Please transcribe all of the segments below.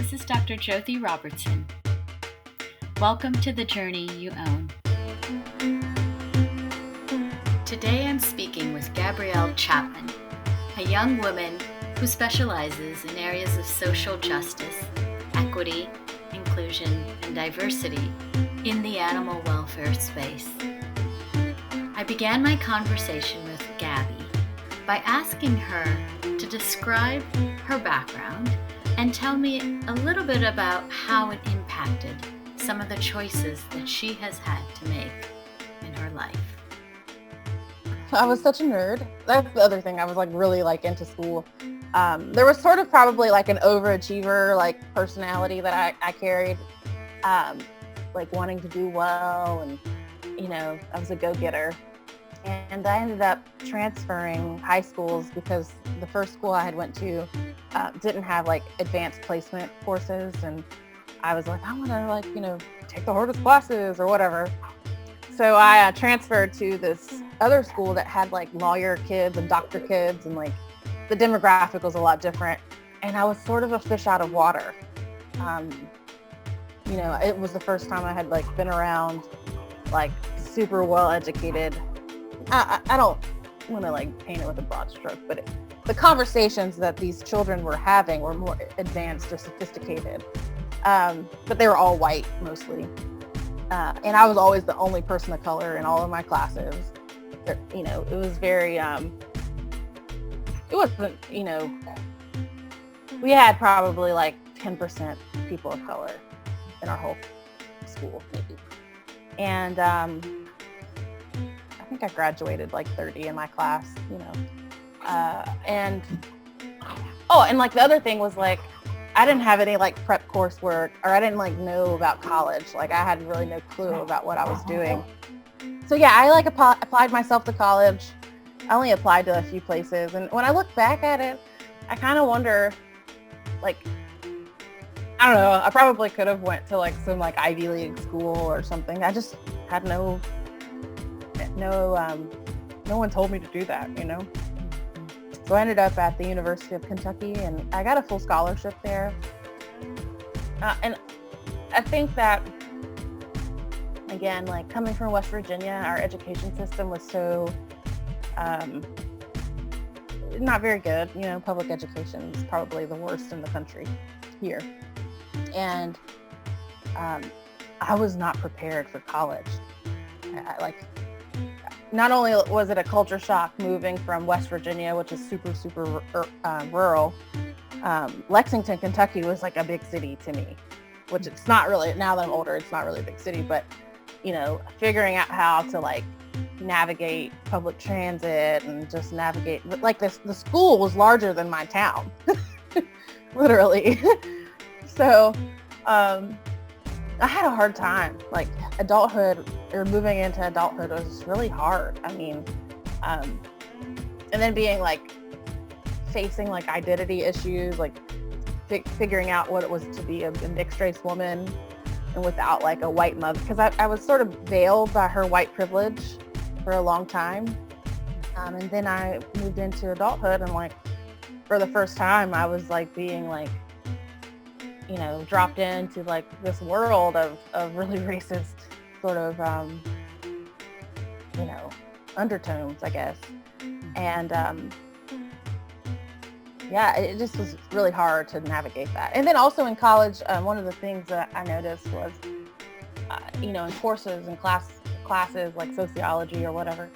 This is Dr. Jyothi Robertson. Welcome to the Journey You Own. Today I'm speaking with Gabrielle Chapman, a young woman who specializes in areas of social justice, equity, inclusion, and diversity in the animal welfare space. I began my conversation with Gabby by asking her to describe her background and tell me a little bit about how it impacted some of the choices that she has had to make in her life. I was such a nerd. That's the other thing. I was really into school. There was sort of probably an overachiever personality that I carried, wanting to do well, and I was a go-getter. And I ended up transferring high schools because the first school I had went to didn't have advanced placement courses, and I was I want to take the hardest classes or whatever. So I transferred to this other school that had lawyer kids and doctor kids, and the demographic was a lot different. And I was sort of a fish out of water. It was the first time I had been around super well educated. I don't want to paint it with a broad stroke, but the conversations that these children were having were more advanced or sophisticated. But they were all white mostly. And I was always the only person of color in all of my classes. It was very, it wasn't, we had probably 10% people of color in our whole school, maybe. And I think I graduated 30 in my class, and the other thing was I didn't have any prep coursework, or I didn't know about college. I had really no clue about what I was doing. So yeah, I applied myself to college. I only applied to a few places, and when I look back at it, I kind of wonder, I don't know, I probably could have went to some Ivy League school or something. I just had no one told me to do that, So I ended up at the University of Kentucky, and I got a full scholarship there. And I think that, again, coming from West Virginia, our education system was so not very good. Public education is probably the worst in the country here. And I was not prepared for college. Not only was it a culture shock moving from West Virginia, which is super, super rural, Lexington, Kentucky was a big city to me, which it's not really, now that I'm older, it's not really a big city, but, figuring out how to navigate public transit and just navigate, the school was larger than my town, literally. So, I had a hard time. Adulthood, or moving into adulthood, was really hard. I mean, and then being facing identity issues, figuring out what it was to be a mixed race woman, and without a white mother, because I was sort of veiled by her white privilege for a long time. And then I moved into adulthood, and for the first time, I was being dropped into this world of really racist sort of, undertones, I guess. And yeah, it just was really hard to navigate that. And then also in college, one of the things that I noticed was, in courses and classes like sociology or whatever,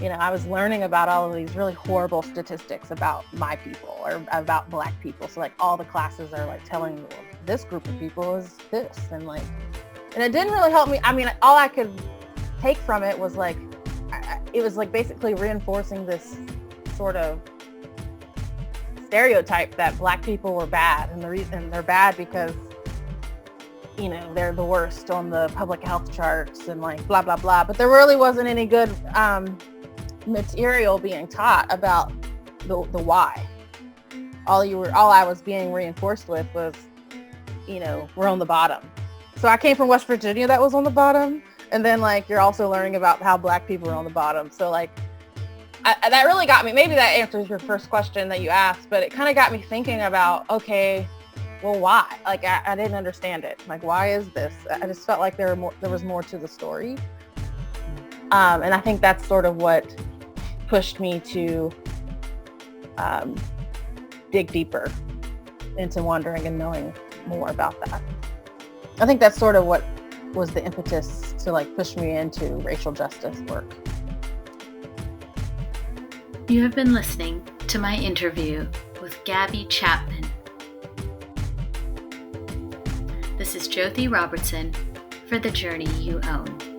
I was learning about all of these really horrible statistics about my people or about Black people. So all the classes are telling me, well, this group of people is this, and it didn't really help me. I mean, all I could take from it was it was basically reinforcing this sort of stereotype that Black people were bad, and the reason they're bad because they're the worst on the public health charts and blah blah blah. But there really wasn't any good material being taught about the why. All I was being reinforced with was, we're on the bottom. So I came from West Virginia that was on the bottom, and then you're also learning about how Black people are on the bottom. So that really got me. Maybe that answers your first question that you asked, but it kind of got me thinking about, okay, well, why? Like, I didn't understand it. Like, why is this? I just felt like there was more to the story. And I think that's sort of what pushed me to dig deeper into wondering and knowing more about that. I think that's sort of what was the impetus to like push me into racial justice work. You have been listening to my interview with Gabby Chapman. This is Jyothi Robertson for The Journey You Own.